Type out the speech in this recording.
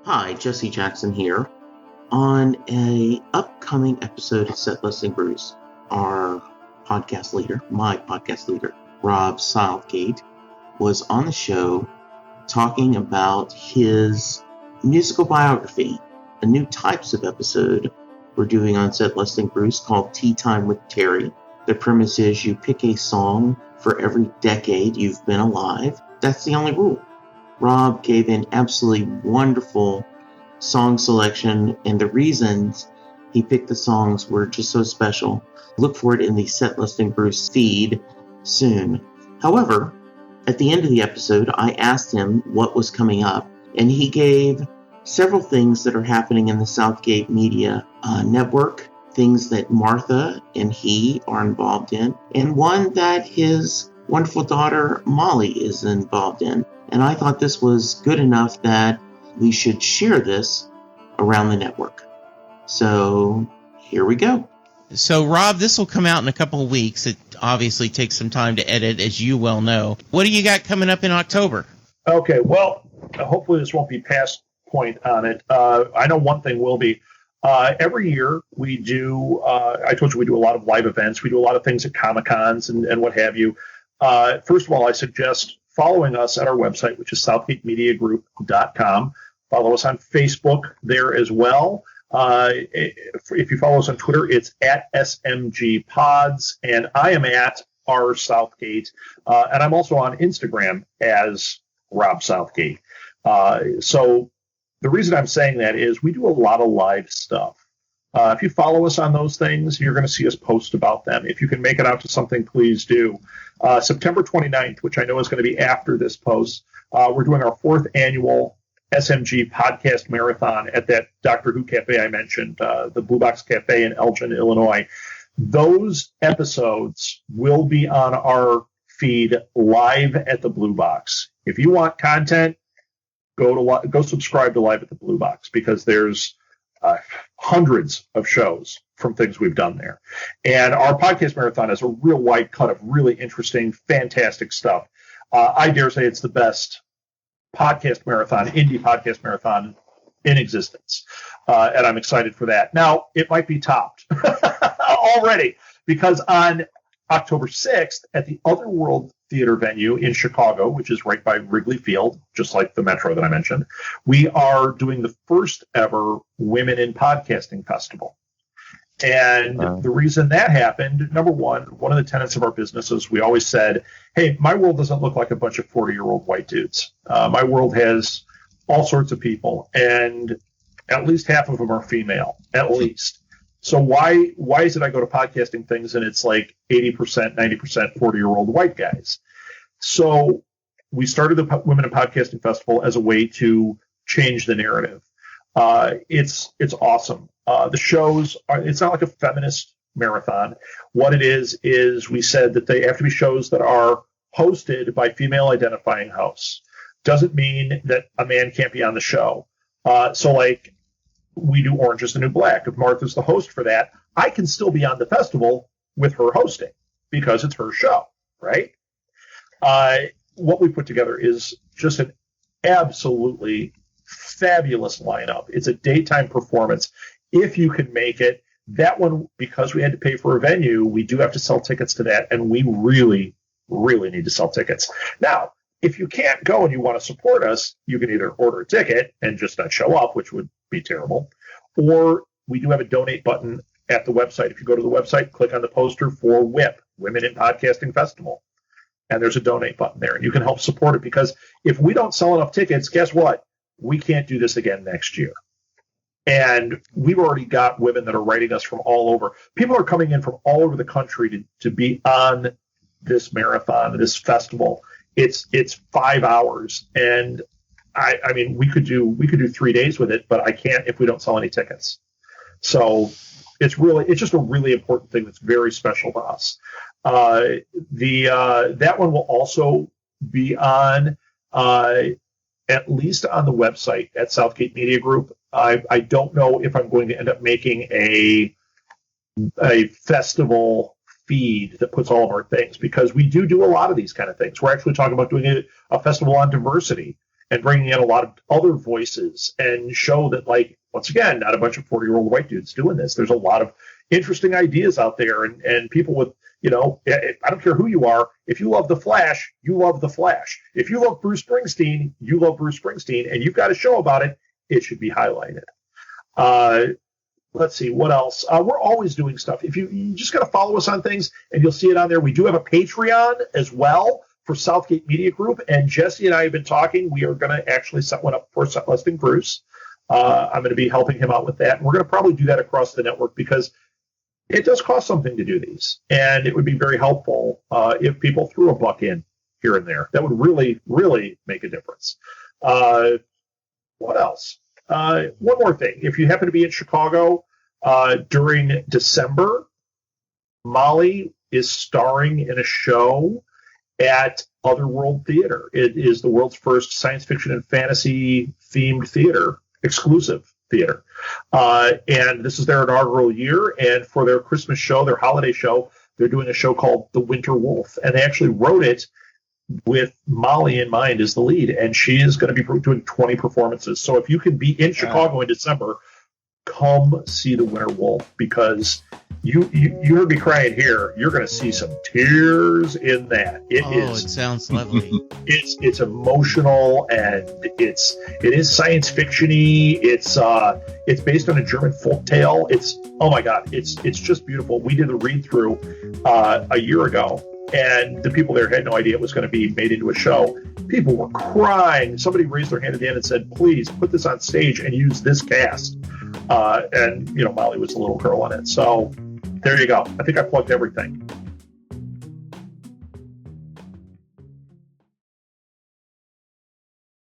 Hi, Jesse Jackson here. On a upcoming episode of Set Listing Bruce, our podcast leader, my podcast leader, Rob Southgate, was on the show talking about his musical biography, a new types of episode we're doing on Set Listing Bruce called Tea Time with Terry. The premise is you pick a song for every decade you've been alive. That's the only rule. Rob gave an absolutely wonderful song selection, and the reasons he picked the songs were just so special. Look for it in the Set Listing Bruce feed soon. However, at the end of the episode, I asked him what was coming up, and he gave several things that are happening in the Southgate Media Network, things that Martha and he are involved in, and one that his wonderful daughter Molly is involved in. And I thought this was good enough that we should share this around the network. So here we go. So, Rob, this will come out in a couple of weeks. It obviously takes some time to edit, as you well know. What do you got coming up in October? Okay, well, hopefully this won't be past point on it. I know one thing will be. Every year we do, I told you we do a lot of live events. We do a lot of things at Comic-Cons and what have you. First of all, I suggest following us at our website, which is southgatemediagroup.com. Follow us on Facebook there as well. If you follow us on Twitter, it's at SMG Pods, and I am at R Southgate, and I'm also on Instagram as Rob Southgate. So the reason I'm saying that is we do a lot of live stuff. If you follow us on those things, you're going to see us post about them. If you can make it out to something, please do. September 29th, which I know is going to be after this post, we're doing our 4th annual SMG podcast marathon at that Doctor Who cafe I mentioned, the Blue Box Cafe in Elgin, Illinois. Those episodes will be on our feed live at the Blue Box. If you want content, go subscribe to Live at the Blue Box, because there's hundreds of shows from things we've done there. And our podcast marathon is a real wide cut of really interesting, fantastic stuff. I dare say it's the best podcast marathon, indie podcast marathon in existence. And I'm excited for that. Now, it might be topped already, because on October 6th at the Otherworld Theater venue in Chicago, which is right by Wrigley Field, just like the Metro that I mentioned, we are doing the first ever Women in Podcasting Festival. And the reason that happened, number one of the tenets of our business is we always said, hey, my world doesn't look like a bunch of 40-year-old white dudes. My world has all sorts of people, and at least half of them are female, at least. So why is it I go to podcasting things and it's like 80%, 90% 40-year-old white guys? So we started the Women in Podcasting Festival as a way to change the narrative. It's awesome. The shows it's not like a feminist marathon. What it is we said that they have to be shows that are hosted by female identifying hosts. Doesn't mean that a man can't be on the show. So like, we do Orange is the New Black. If Martha's the host for that, I can still be on the festival with her hosting because it's her show, right? What we put together is just an absolutely fabulous lineup. It's a daytime performance. If you can make it, that one, because we had to pay for a venue, we do have to sell tickets to that, and we really, really need to sell tickets. Now, if you can't go and you want to support us, you can either order a ticket and just not show up, which would be terrible, or we do have a donate button at the website. If you go to the website, click on the poster for WIP, Women in Podcasting Festival, and there's a donate button there, and you can help support it, because if we don't sell enough tickets, guess what? We can't do this again next year. And we've already got women that are writing us from all over. People are coming in from all over the country to be on this marathon, this festival. It's 5 hours, and I mean we could do 3 days with it, but I can't if we don't sell any tickets. So it's just a really important thing that's very special to us. That one will also be on at least on the website at Southgate Media Group. I don't know if I'm going to end up making a festival feed that puts all of our things, because we do a lot of these kind of things. We're actually talking about doing a festival on diversity and bringing in a lot of other voices and show that, like, once again, not a bunch of 40-year-old white dudes doing this. There's a lot of interesting ideas out there, and people with, I don't care who you are. If you love The Flash, you love The Flash. If you love Bruce Springsteen, you love Bruce Springsteen, and you've got a show about it, it should be highlighted. Let's see, what else? We're always doing stuff. If you just got to follow us on things, and you'll see it on there. We do have a Patreon as well for Southgate Media Group, and Jesse and I have been talking. We are going to actually set one up for Set Listing Bruce. I'm going to be helping him out with that, and we're going to probably do that across the network because it does cost something to do these, and it would be very helpful if people threw a buck in here and there. That would really, really make a difference. What else? One more thing. If you happen to be in Chicago during December, Molly is starring in a show at Otherworld Theater. It is the world's first science fiction and fantasy themed theater, exclusive theater. And this is their inaugural year. And for their Christmas show, their holiday show, they're doing a show called The Winter Wolf. And they actually wrote it with Molly in mind as the lead. And she is going to be doing 20 performances. So if you can be in Chicago in December, come see The Winter Wolf, because you heard me crying here. You're going to see some tears in that. It sounds lovely. It's emotional, and it is science fiction-y. It's based on a German folk tale. Oh my God, it's just beautiful. We did a read through a year ago, and the people there had no idea it was going to be made into a show. People were crying. Somebody raised their hand at the end and said, "Please put this on stage and use this cast." And Molly was the little girl in it. So there you go. I think I plugged everything.